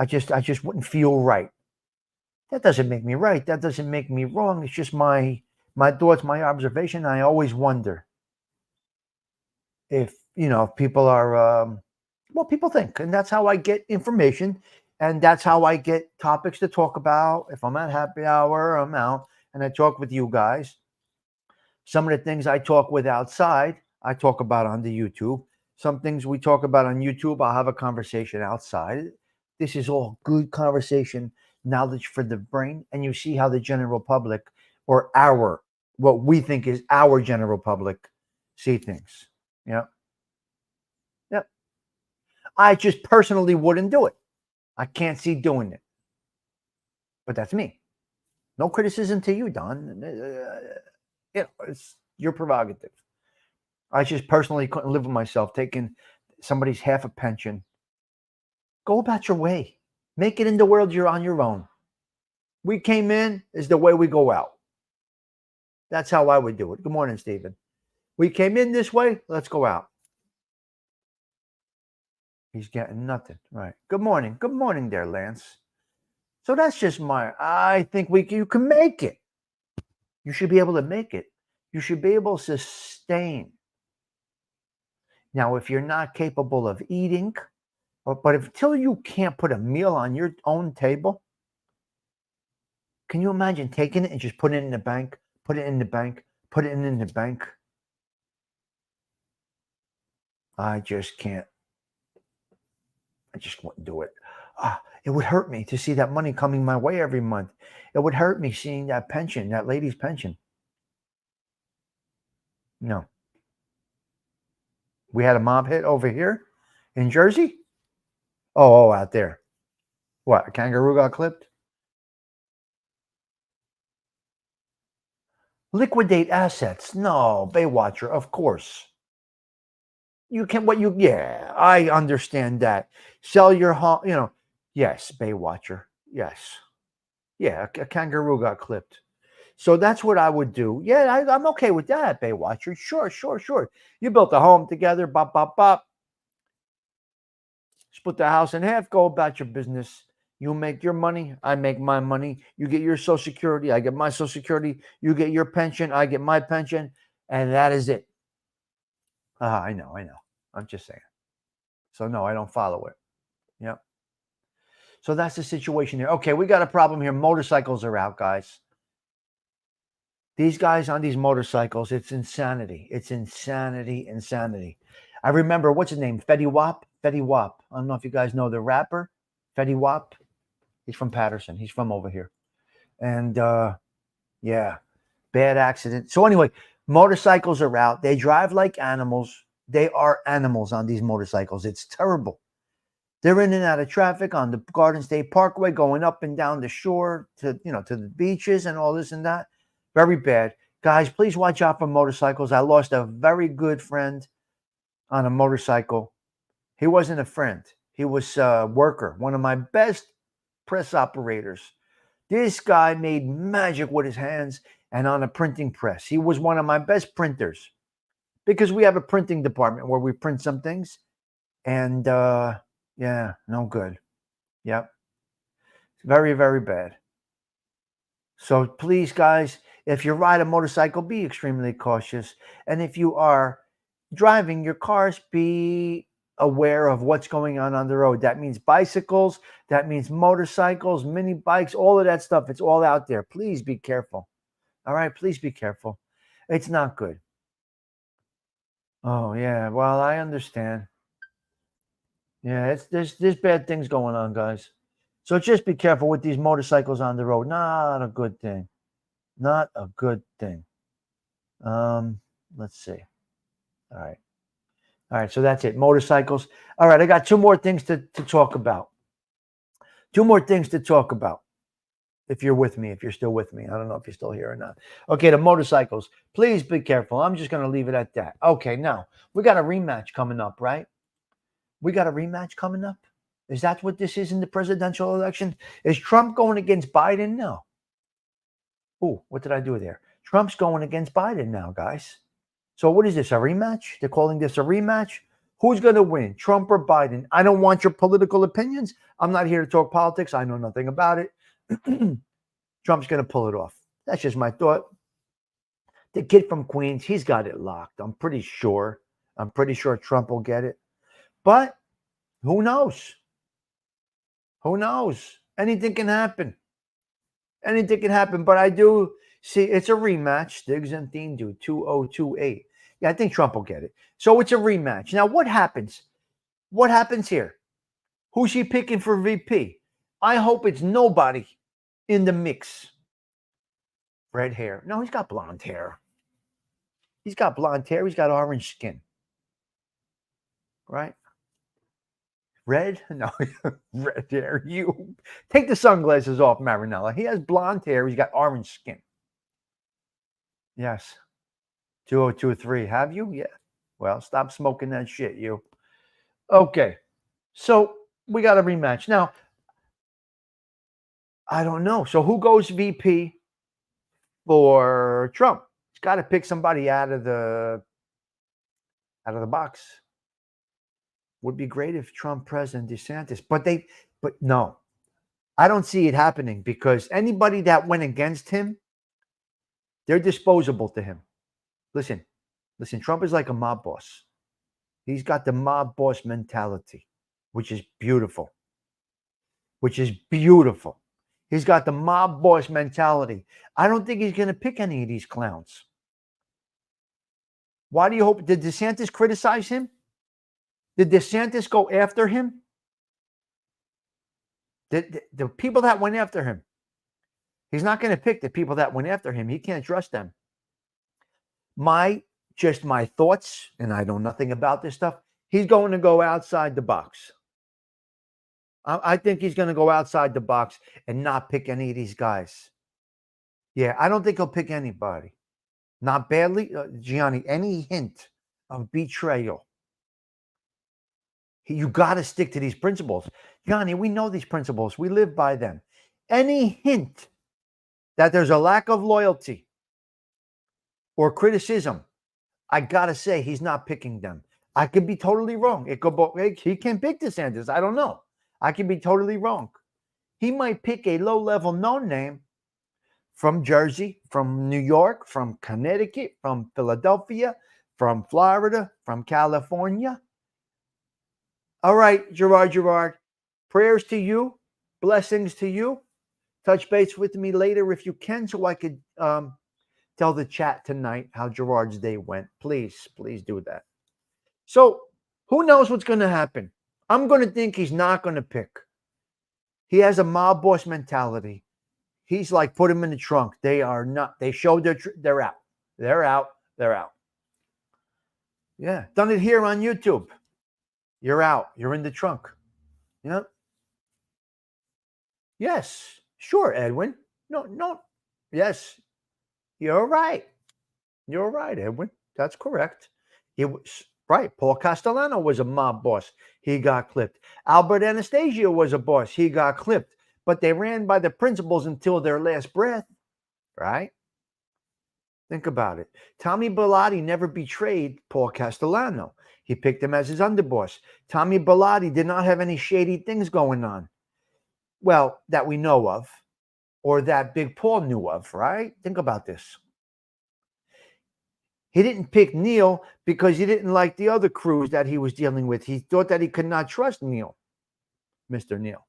I just wouldn't feel right. That doesn't make me right. That doesn't make me wrong. It's just my thoughts, my observation. I always wonder if people are what people think, and that's how I get information, and that's how I get topics to talk about. If I'm at happy hour, I'm out and I talk with you guys. Some of the things I talk with outside, I talk about on the YouTube. Some things we talk about on YouTube, I'll have a conversation outside. This is all good conversation, knowledge for the brain. And you see how the general public, or what we think is our general public, see things. Yeah. Yeah. I just personally wouldn't do it. I can't see doing it. But that's me. No criticism to you, Don. It's your prerogative. I just personally couldn't live with myself taking somebody's half a pension. Go about your way. Make it in the world. You're on your own. We came in is the way we go out. That's how I would do it. Good morning, Stephen. We came in this way. Let's go out. He's getting nothing. Right. Good morning. Good morning there, Lance. So that's just I think you can make it. You should be able to make it. You should be able to sustain. Now, if you're not capable of eating, but until you can't put a meal on your own table, can you imagine taking it and just putting it in the bank, put it in the bank, put it in the bank? I just can't. I just wouldn't do it. It would hurt me to see that money coming my way every month. It would hurt me seeing that pension, that lady's pension. No. We had a mob hit over here in Jersey. Oh, out there. What? A kangaroo got clipped? Liquidate assets. No, Baywatcher, of course. You can yeah, I understand that. Sell your home, yes, Baywatcher. Yes. Yeah, a kangaroo got clipped. So that's what I would do. Yeah, I'm okay with that, Baywatcher. Sure. You built a home together, bop, bop, bop. Split the house in half, go about your business. You make your money, I make my money. You get your Social Security, I get my Social Security. You get your pension, I get my pension. And that is it. I know. I'm just saying. So no, I don't follow it. Yeah. So that's the situation here. Okay, we got a problem here. Motorcycles are out, guys. These guys on these motorcycles, it's insanity. It's insanity. I remember, what's his name? Fetty Wap. I don't know if you guys know the rapper, Fetty Wap. He's from Patterson. He's from over here. And yeah, bad accident. So anyway, motorcycles are out. They drive like animals. They are animals on these motorcycles. It's terrible. They're in and out of traffic on the Garden State Parkway, going up and down the shore to the beaches and all this and that. Very bad. Guys, please watch out for motorcycles. I lost a very good friend on a motorcycle. He wasn't a friend. He was a worker, one of my best press operators. This guy made magic with his hands and on a printing press. He was one of my best printers. because we have a printing department where we print some things, and yeah, no good. Yep, very, very bad. So please, guys, if you ride a motorcycle, be extremely cautious. And if you are driving your cars, be aware of what's going on the road. That means bicycles, that means motorcycles, mini bikes, all of that stuff. It's all out there. Please be careful. All right, please be careful. It's not good. Oh yeah, well, I understand. Yeah, there's bad things going on, guys. So just be careful with these motorcycles on the road. Not a good thing. Not a good thing. Let's see. All right. All right, so that's it. Motorcycles. All right, I got two more things to talk about. Two more things to talk about. If you're with me, if you're still with me. I don't know if you're still here or not. Okay, the motorcycles. Please be careful. I'm just going to leave it at that. Okay, now we got a rematch coming up, right? We got a rematch coming up. Is that what this is in the presidential election? Is Trump going against Biden now? Oh, what did I do there? Trump's going against Biden now, guys. So what is this, a rematch? They're calling this a rematch? Who's going to win, Trump or Biden? I don't want your political opinions. I'm not here to talk politics. I know nothing about it. Trump's going to pull it off. That's just my thought. The kid from Queens, he's got it locked. I'm pretty sure. I'm pretty sure Trump will get it. But who knows? Who knows? Anything can happen. Anything can happen. But I do see it's a rematch. Stigs and Theme do 2028. Yeah, I think Trump will get it. So it's a rematch. Now, what happens? What happens here? Who's he picking for VP? I hope it's nobody in the mix. Red hair. No, he's got blonde hair. He's got blonde hair. He's got orange skin. Right? Red? No, red hair. You take the sunglasses off, Marinella. He has blonde hair. He's got orange skin. Yes. 2023. Have you? Yeah. Well, stop smoking that shit, you. Okay. So we got a rematch. Now, I don't know. So who goes VP for Trump? He's got to pick somebody out of the box. Would be great if Trump, President DeSantis, but no, I don't see it happening because anybody that went against him, they're disposable to him. Listen, Trump is like a mob boss. He's got the mob boss mentality, which is beautiful. He's got the mob boss mentality. I don't think he's going to pick any of these clowns. Why do you hope? Did DeSantis criticize him? Did DeSantis go after him? The people that went after him, he's not going to pick the people that went after him. He can't trust them. My thoughts, and I know nothing about this stuff, he's going to go outside the box. I think he's going to go outside the box and not pick any of these guys. Yeah, I don't think he'll pick anybody. Not badly. Gianni, any hint of betrayal? You got to stick to these principles. Gianni, we know these principles. We live by them. Any hint that there's a lack of loyalty or criticism, I got to say he's not picking them. I could be totally wrong. He can pick DeSantis. I don't know. I can be totally wrong. He might pick a low-level no-name from Jersey, from New York, from Connecticut, from Philadelphia, from Florida, from California. All right, Gerard, prayers to you, blessings to you. Touch base with me later if you can so I could tell the chat tonight how Gerard's day went. Please do that. So who knows what's going to happen? I'm going to think he's not going to pick. He has a mob boss mentality. He's like, put him in the trunk. They are not. They showed they're out. They're out. Yeah, done it here on YouTube. You're out. You're in the trunk. Yep. Yes. Sure, Edwin. No. Yes. You're right. You're right, Edwin. That's correct. It was right. Paul Castellano was a mob boss. He got clipped. Albert Anastasia was a boss. He got clipped. But they ran by the principles until their last breath. Right? Think about it. Tommy Bellotti never betrayed Paul Castellano. He picked him as his underboss. Tommy Bellotti did not have any shady things going on. Well, that we know of, or that Big Paul knew of, right? Think about this. He didn't pick Neil because he didn't like the other crews that he was dealing with. He thought that he could not trust Neil, Mr. Neil,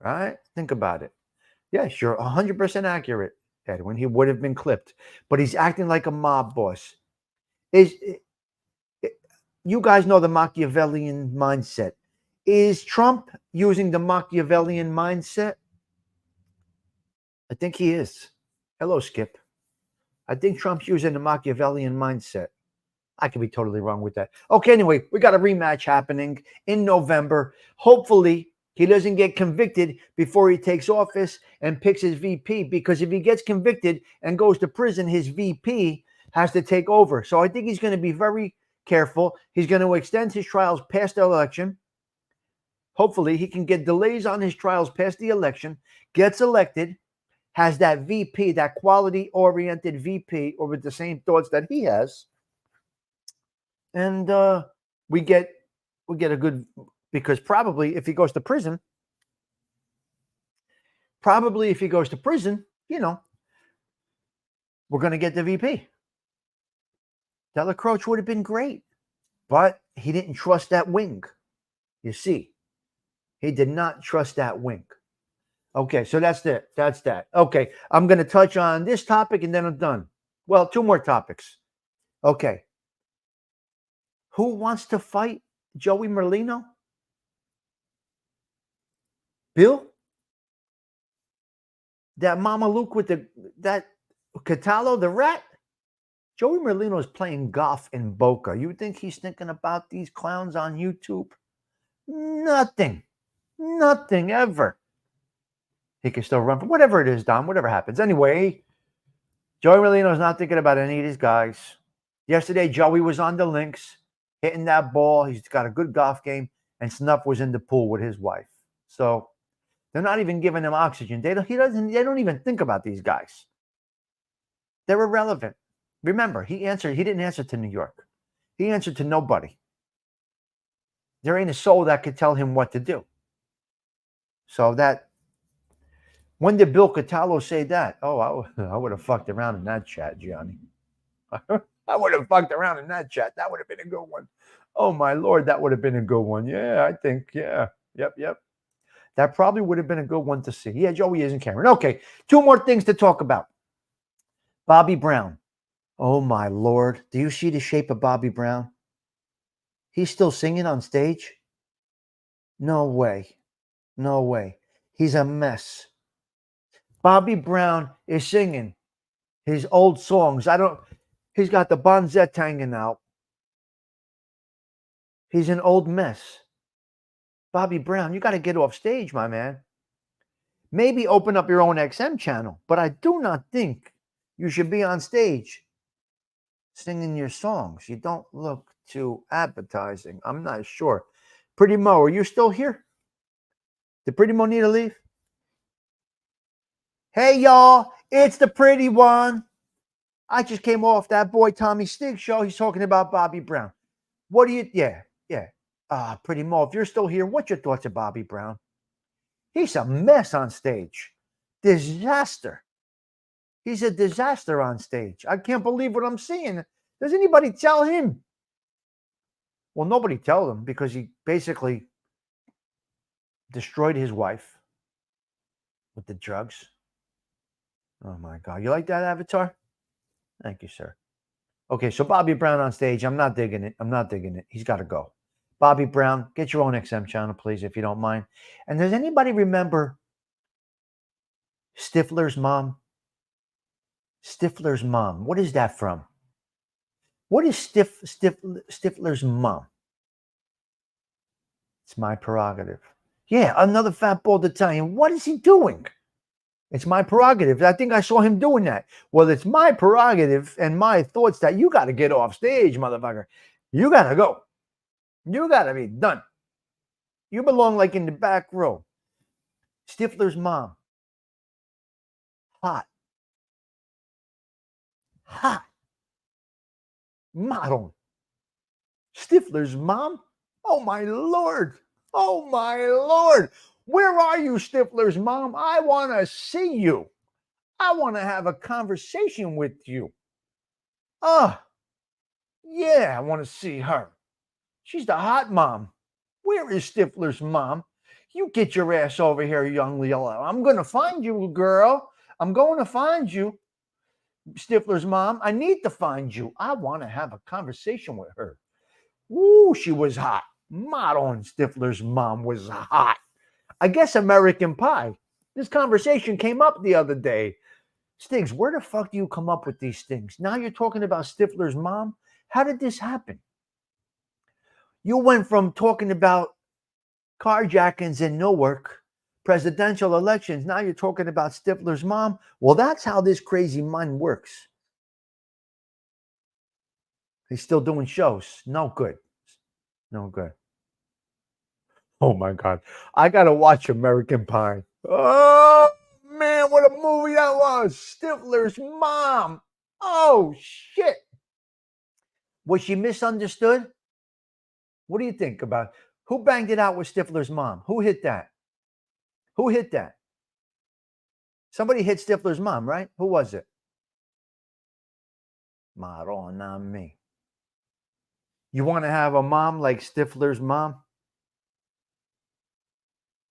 right? Think about it. Yes, you're 100% accurate, Edwin. He would have been clipped, but he's acting like a mob boss. You guys know the Machiavellian mindset. Is Trump using the Machiavellian mindset? I think he is. Hello, Skip. I think Trump's using the Machiavellian mindset. I could be totally wrong with that. Okay, anyway, we got a rematch happening in November. Hopefully, he doesn't get convicted before he takes office and picks his VP, because if he gets convicted and goes to prison, his VP has to take over. So I think he's going to be very careful. He's going to extend his trials past the election. Hopefully, he can get delays on his trials past the election, gets elected, has that VP, that quality-oriented VP, or with the same thoughts that he has, and we get a good, because probably if he goes to prison, you know, we're going to get the VP. Delacroix would have been great, but he didn't trust that wing. You see, he did not trust that wing. Okay, so that's it. That's that. Okay, I'm going to touch on this topic and then I'm done. Well, two more topics. Okay. Who wants to fight Joey Merlino? Bill? That Mama Luke with that Cataldo, the rat? Joey Merlino is playing golf in Boca. You think he's thinking about these clowns on YouTube? Nothing. Nothing ever. He can still run for whatever it is, Don, whatever happens. Anyway, Joey Merlino is not thinking about any of these guys. Yesterday, Joey was on the links, hitting that ball. He's got a good golf game, and Snuff was in the pool with his wife. So they're not even giving him oxygen. They don't even think about these guys. They're irrelevant. Remember, he didn't answer to New York. He answered to nobody. There ain't a soul that could tell him what to do. So when did Bill Cataldo say that? Oh, I would have fucked around in that chat, Gianni. I would have fucked around in that chat. That would have been a good one. Oh, my Lord, that would have been a good one. Yeah, I think, yeah. Yep. That probably would have been a good one to see. Yeah, Joey isn't Cameron. Okay, two more things to talk about. Bobby Brown. Oh, my Lord. Do you see the shape of Bobby Brown? He's still singing on stage? No way. No way. He's a mess. Bobby Brown is singing his old songs. He's got the Bonzette hanging out. He's an old mess. Bobby Brown, you got to get off stage, my man. Maybe open up your own XM channel, but I do not think you should be on stage singing your songs. You don't look too appetizing. I'm not sure. Pretty Mo, are you still here? Did Pretty Mo need to leave? Hey, y'all, it's the pretty one. I just came off that boy Tommy Stigs show. He's talking about Bobby Brown. What do you, yeah. Pretty Mo, if you're still here, what's your thoughts of Bobby Brown? He's a mess on stage. Disaster. He's a disaster on stage. I can't believe what I'm seeing. Does anybody tell him? Well, nobody tells him because he basically destroyed his wife with the drugs. Oh, my God. You like that, Avatar? Thank you, sir. Okay, so Bobby Brown on stage. I'm not digging it. He's got to go. Bobby Brown, get your own XM channel, please, if you don't mind. And does anybody remember Stifler's mom? Stifler's mom. What is that from? What is Stifler's mom? It's my prerogative. Yeah, another fat bald Italian. What is he doing? It's my prerogative. I think I saw him doing that. Well, it's my prerogative and my thoughts that you got to get off stage, motherfucker. You got to go. You got to be done. You belong like in the back row. Stifler's mom. Hot. hot model. Stifler's mom? Oh, my Lord. Oh, my Lord. Where are you, Stifler's mom? I want to see you. I want to have a conversation with you. Yeah, I want to see her. She's the hot mom. Where is Stifler's mom? You get your ass over here, young Leela. I'm going to find you, girl. I'm going to find you. Stifler's mom, I need to find you. I want to have a conversation with her. Woo, she was hot. Madeline Stifler's mom was hot. I guess American Pie. This conversation came up the other day. Stigs, where the fuck do you come up with these things? Now you're talking about Stifler's mom? How did this happen? You went from talking about carjackings in Newark, presidential elections. Now you're talking about Stifler's mom. Well, that's how this crazy mind works. He's still doing shows. No good. No good. Oh my God. I got to watch American Pie. Oh man, what a movie that was. Stifler's mom. Oh shit. Was she misunderstood? What do you think about who banged it out with Stifler's mom? Who hit that? Who hit that? Somebody hit Stifler's mom, right? Who was it? Maron, not me. You want to have a mom like Stifler's mom?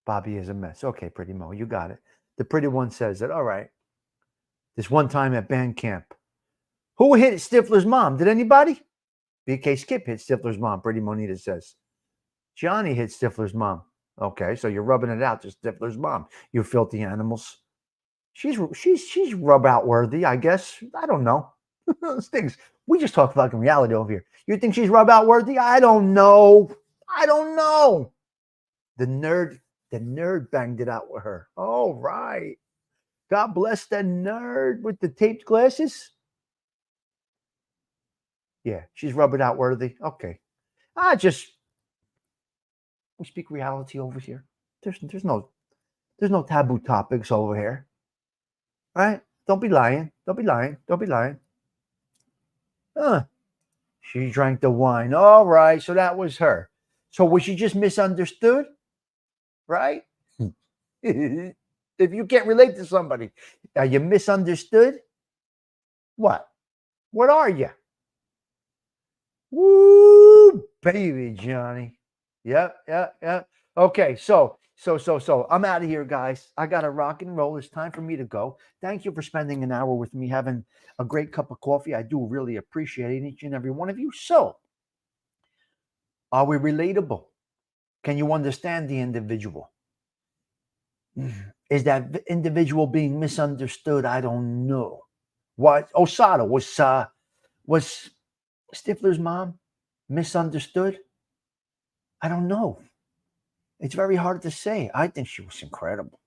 Bobby is a mess. Okay, Pretty Mo, you got it. The pretty one says it. All right. This one time at band camp. Who hit Stifler's mom? Did anybody? BK Skip hit Stifler's mom, Pretty Monita says. Johnny hit Stifler's mom. Okay, so you're rubbing it out to Stifler's mom. You filthy animals. She's rub out worthy, I guess. I don't know. Things. We just talk fucking reality over here. You think she's rub out worthy? I don't know. I don't know. The nerd banged it out with her. All right. God bless the nerd with the taped glasses. Yeah, she's rubbing out worthy. Okay. We speak reality over here. There's no taboo topics over here. All right? Don't be lying. Don't be lying. Don't be lying. She drank the wine. All right. So that was her. So was she just misunderstood? Right? If you can't relate to somebody, are you misunderstood? What? What are you? Woo, baby Johnny. Yep. Okay, so I'm out of here, guys. I got to rock and roll. It's time for me to go. Thank you for spending an hour with me, having a great cup of coffee. I do really appreciate each and every one of you. So, are we relatable? Can you understand the individual? Is that individual being misunderstood? I don't know. What Osada was Stifler's mom misunderstood? I don't know. It's very hard to say. I think she was incredible.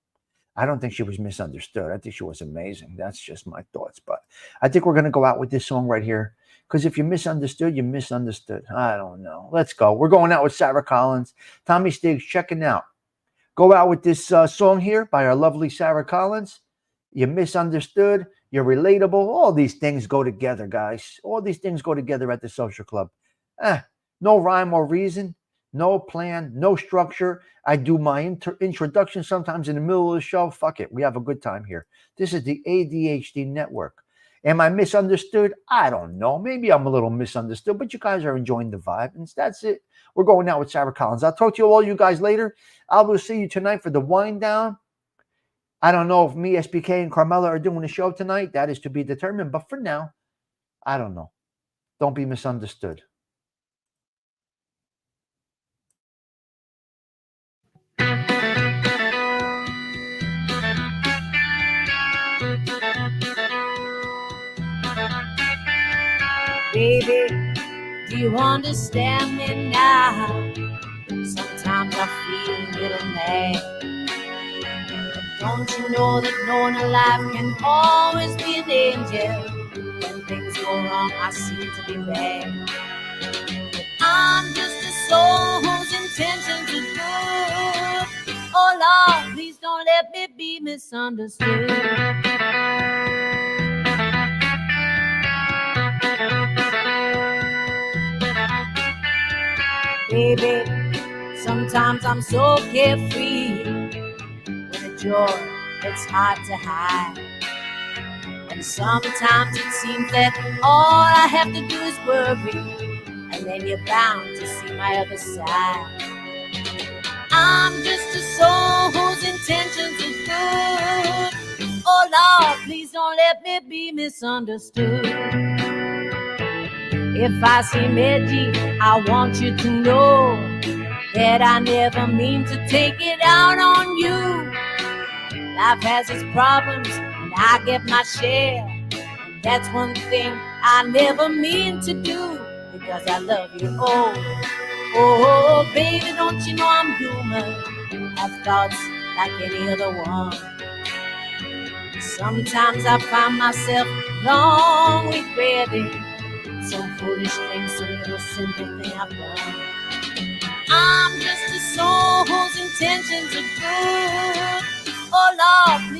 I don't think she was misunderstood. I think she was amazing. That's just my thoughts. But I think we're going to go out with this song right here. Because if you're misunderstood, you're misunderstood. I don't know. Let's go. We're going out with Sarah Collins. Tommy Stigs checking out. Go out with this song here by our lovely Sarah Collins. You're misunderstood. You're relatable. All these things go together, guys. All these things go together at the social club. No rhyme or reason. No plan, no structure. I do my introduction sometimes in the middle of the show. Fuck it. We have a good time here. This is the ADHD Network. Am I misunderstood? I don't know. Maybe I'm a little misunderstood, but you guys are enjoying the vibe. And that's it. We're going out with Sarah Collins. I'll talk to you guys later. I will see you tonight for the wind down. I don't know if me, SBK, and Carmela are doing the show tonight. That is to be determined. But for now, I don't know. Don't be misunderstood. Baby, do you understand me now? Sometimes I feel a little mad. But don't you know that no one alive can always be an angel? When things go wrong, I seem to be bad. But I'm just a soul whose intentions are good. Oh Lord, please don't let me be misunderstood. Baby, sometimes I'm so carefree with a joy that's hard to hide. And sometimes it seems that all I have to do is worry, and then you're bound to see my other side. I'm just a soul whose intentions are good. Oh Lord, please don't let me be misunderstood. If I seem edgy, I want you to know that I never mean to take it out on you. Life has its problems, and I get my share. And that's one thing I never mean to do, because I love you. Oh, baby, don't you know I'm human? Have thoughts like any other one. Sometimes I find myself long regretting some foolish thing, some little simple thing I've done. I'm just a soul whose intentions are good. Oh Lord, please